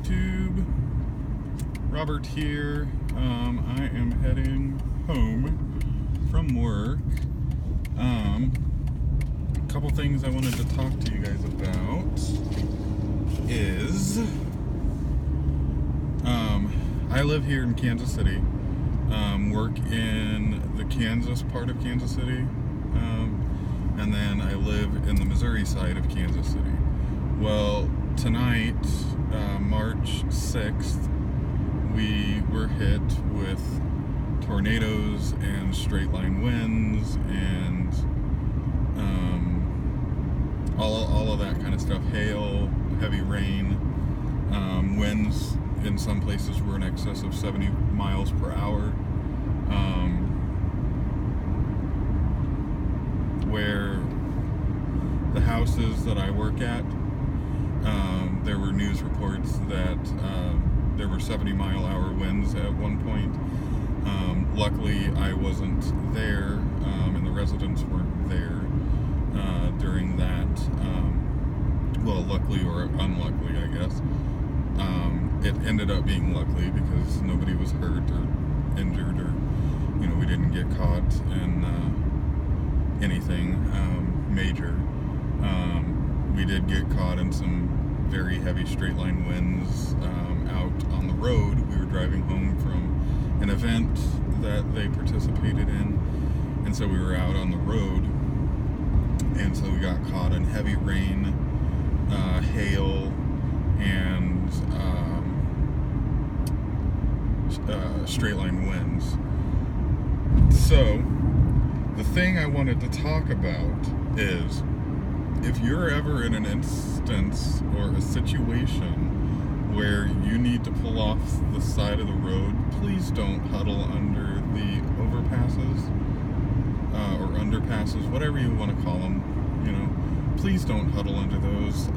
YouTube. Robert here. I am heading home from work. A couple things I wanted to talk to you guys about is I live here in Kansas City. Work in the Kansas part of Kansas City, and then I live in the Missouri side of Kansas City. Well, tonight, March 6th, we were hit with tornadoes and straight line winds and all of that kind of stuff. Hail, heavy rain, winds in some places were in excess of 70 miles per hour. Where the houses that I work at, there were news reports that there were 70-mile-hour winds at one point. Luckily, I wasn't there, and the residents weren't there during that. Well, luckily or unluckily, I guess. It ended up being luckily because nobody was hurt or injured, or we didn't get caught in anything major. We did get caught in some very heavy straight line winds out on the road. We were driving home from an event that they participated in, and so we were out on the road, and so we got caught in heavy rain, hail, and straight line winds. So the thing I wanted to talk about is, if you're ever in an instance or a situation where you need to pull off the side of the road, please don't huddle under the overpasses or underpasses, whatever you want to call them. Please don't huddle under those.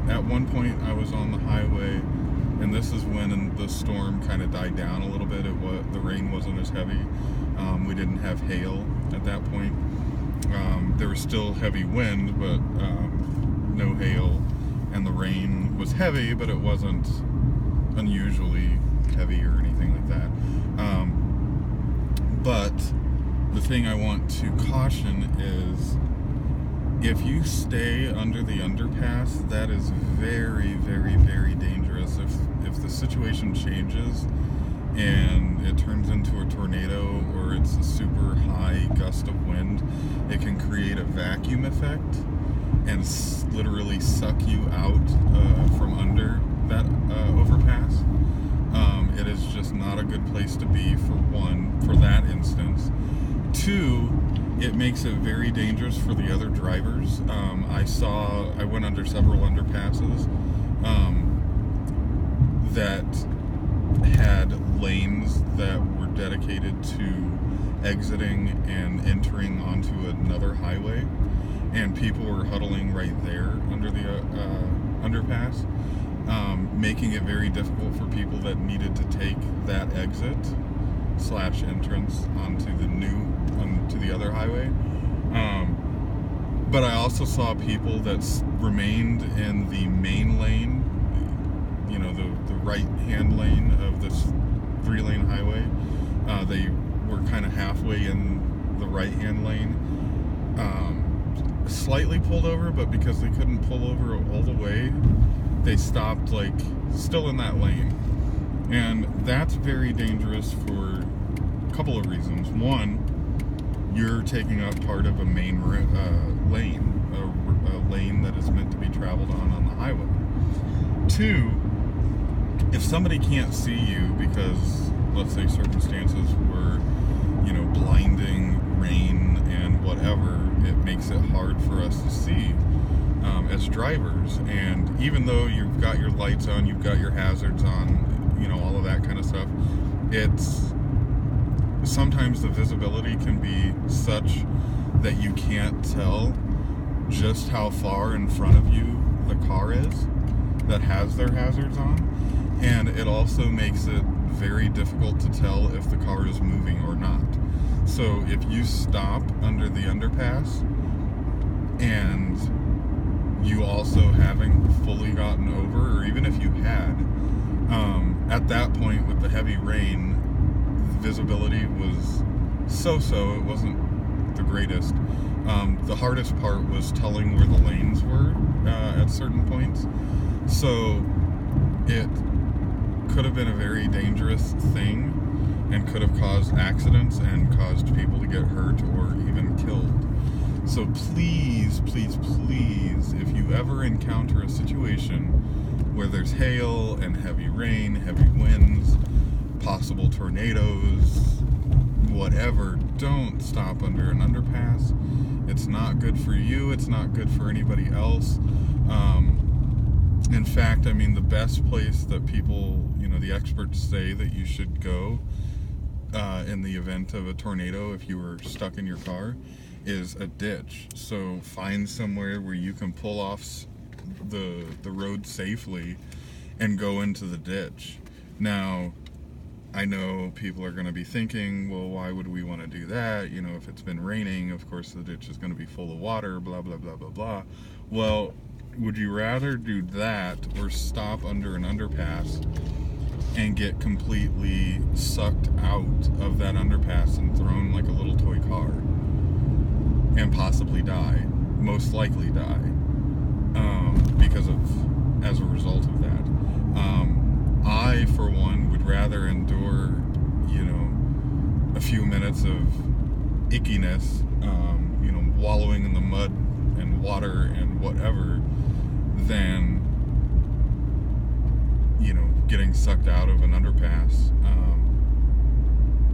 At one point, I was on the highway, and this is when the storm kind of died down a little bit. The rain wasn't as heavy. We didn't have hail at that point. There was still heavy wind, but no hail, and the rain was heavy, but it wasn't unusually heavy or anything like that. But the thing I want to caution is, if you stay under the underpass, that is very, very, very dangerous. If the situation changes and it turns into a tornado, or it's a super high gust of wind, it can create a vacuum effect and literally suck you out from under that overpass. It is just not a good place to be, for that instance. Two, it makes it very dangerous for the other drivers. I went under several underpasses that had lanes that were dedicated to exiting and entering onto another highway, and people were huddling right there under the underpass, making it very difficult for people that needed to take that exit / entrance onto the other highway. But I also saw people that remained in the main lane, the right-hand lane of this 3-lane highway. They were kind of halfway in the right-hand lane, slightly pulled over, but because they couldn't pull over all the way, they stopped still in that lane. And that's very dangerous for a couple of reasons. One, you're taking up part of a main lane, a lane that is meant to be traveled on the highway. Two, if somebody can't see you because, let's say, circumstances were, blinding rain and whatever, it makes it hard for us to see as drivers. And even though you've got your lights on, you've got your hazards on, all of that kind of stuff, sometimes the visibility can be such that you can't tell just how far in front of you the car is that has their hazards on. And it also makes it very difficult to tell if the car is moving or not. So if you stop under the underpass and you also haven't fully gotten over, or even if you had, at that point with the heavy rain, visibility was so-so. It wasn't the greatest. The hardest part was telling where the lanes were at certain points. So it could have been a very dangerous thing and could have caused accidents and caused people to get hurt or even killed. So please, please, please, if you ever encounter a situation where there's hail and heavy rain, heavy winds, possible tornadoes, whatever, don't stop under an underpass. It's not good for you. It's not good for anybody else. In fact, I mean, the best place that people, the experts say that you should go in the event of a tornado, if you were stuck in your car, is a ditch. So find somewhere where you can pull off the road safely and go into the ditch. Now, I know people are going to be thinking, well, why would we want to do that? If it's been raining, of course the ditch is going to be full of water, blah, blah, blah, blah, blah. Well, would you rather do that or stop under an underpass and get completely sucked out of that underpass and thrown like a little toy car and possibly die, most likely die, as a result of that? I, for one, would rather endure, a few minutes of ickiness, wallowing in the mud and water and whatever, than, getting sucked out of an underpass,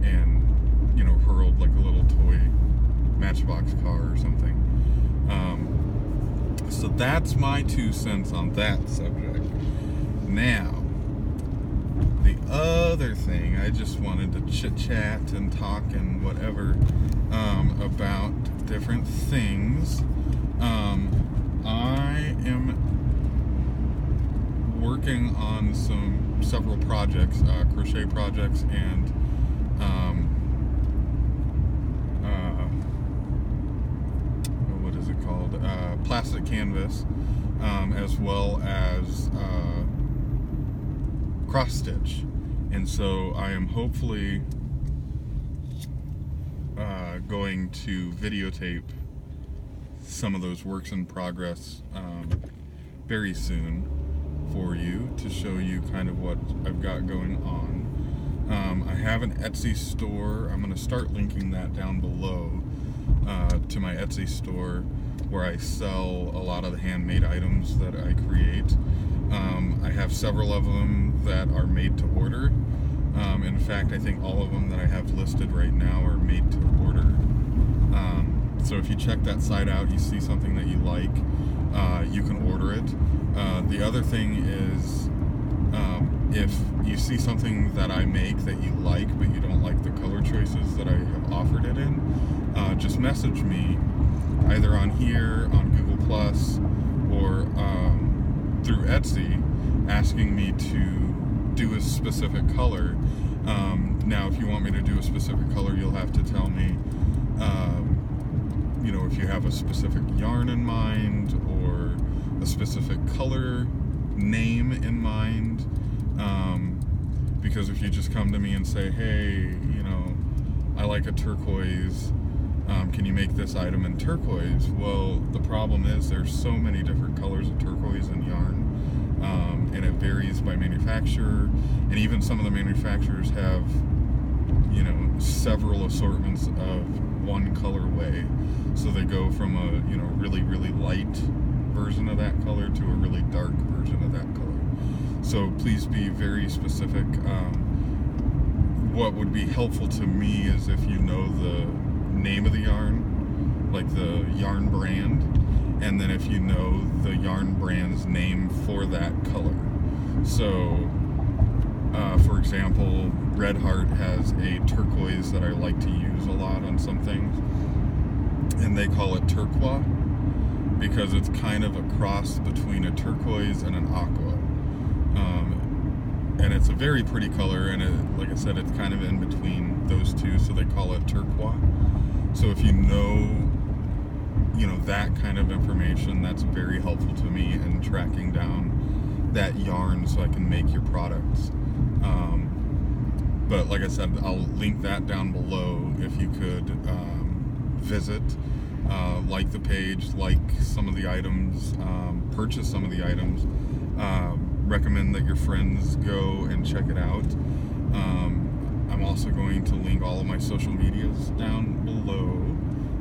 and, hurled like a little toy Matchbox car or something. So that's my 2 cents on that subject. Now, the other thing, I just wanted to chit-chat and talk and whatever about different things. I am working on several projects, crochet projects, and what is it called? Plastic canvas, as well as cross stitch. And so I am hopefully going to videotape some of those works in progress very soon for you, to show you kind of what I've got going on. I have an Etsy store. I'm going to start linking that down below to my Etsy store, where I sell a lot of the handmade items that I create. I have several of them that are made to order. In fact, I think all of them that I have listed right now are made to order. So if you check that site out, you see something that you like, you can order it. The other thing is, if you see something that I make that you like, but you don't like the color choices that I have offered it in, just message me either on here, on Google Plus, or through Etsy, asking me to do a specific color. Now, if you want me to do a specific color, you'll have to tell me, if you have a specific yarn in mind or a specific color name in mind. Because if you just come to me and say, hey, I like a turquoise, can you make this item in turquoise? Well, the problem is there's so many different colors of turquoise in yarn, and it varies by manufacturer, and even some of the manufacturers have, several assortments of one colorway. So they go from a, really, really light version of that color to a really dark version of that color. So please be very specific. What would be helpful to me is if you know the name of the yarn, like the yarn brand, and then if you know the yarn brand's name for that color. So, for example, Red Heart has a turquoise that I like to use a lot on some things, and they call it turquoise because it's kind of a cross between a turquoise and an aqua. And it's a very pretty color, and like I said, it's kind of in between those two, so they call it turquoise. So if you know that kind of information, that's very helpful to me in tracking down that yarn so I can make your products. But like I said, I'll link that down below if you could visit, like the page, like some of the items, purchase some of the items, recommend that your friends go and check it out. I'm also going to link all of my social medias down below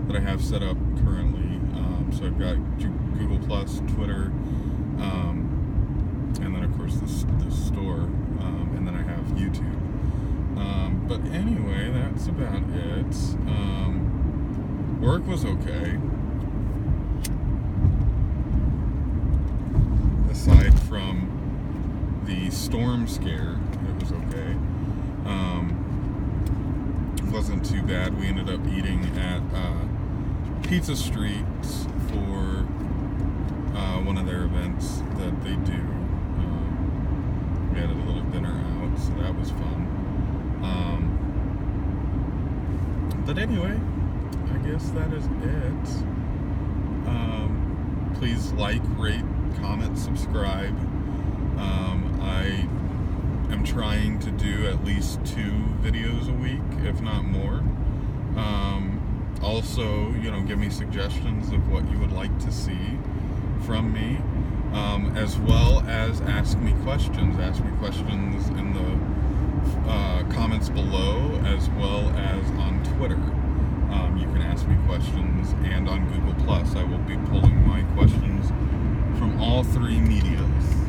that I have set up currently. So I've got Google Plus, Twitter, and then of course the store, and then I have YouTube. But anyway, that's about it. Work was okay. Aside from the storm scare, it was okay. It wasn't too bad. We ended up eating at Pizza Street for one of their events that they do. We had a little dinner out, so that was fun. But anyway, I guess that is it. Please like, rate, comment, subscribe. I am trying to do at least 2 videos a week, if not more. Also, give me suggestions of what you would like to see from me, as well as ask me questions. Ask me questions in the comments below, as well as on Twitter. You can ask me questions, and on Google Plus, I will be pulling my questions from all 3 medias.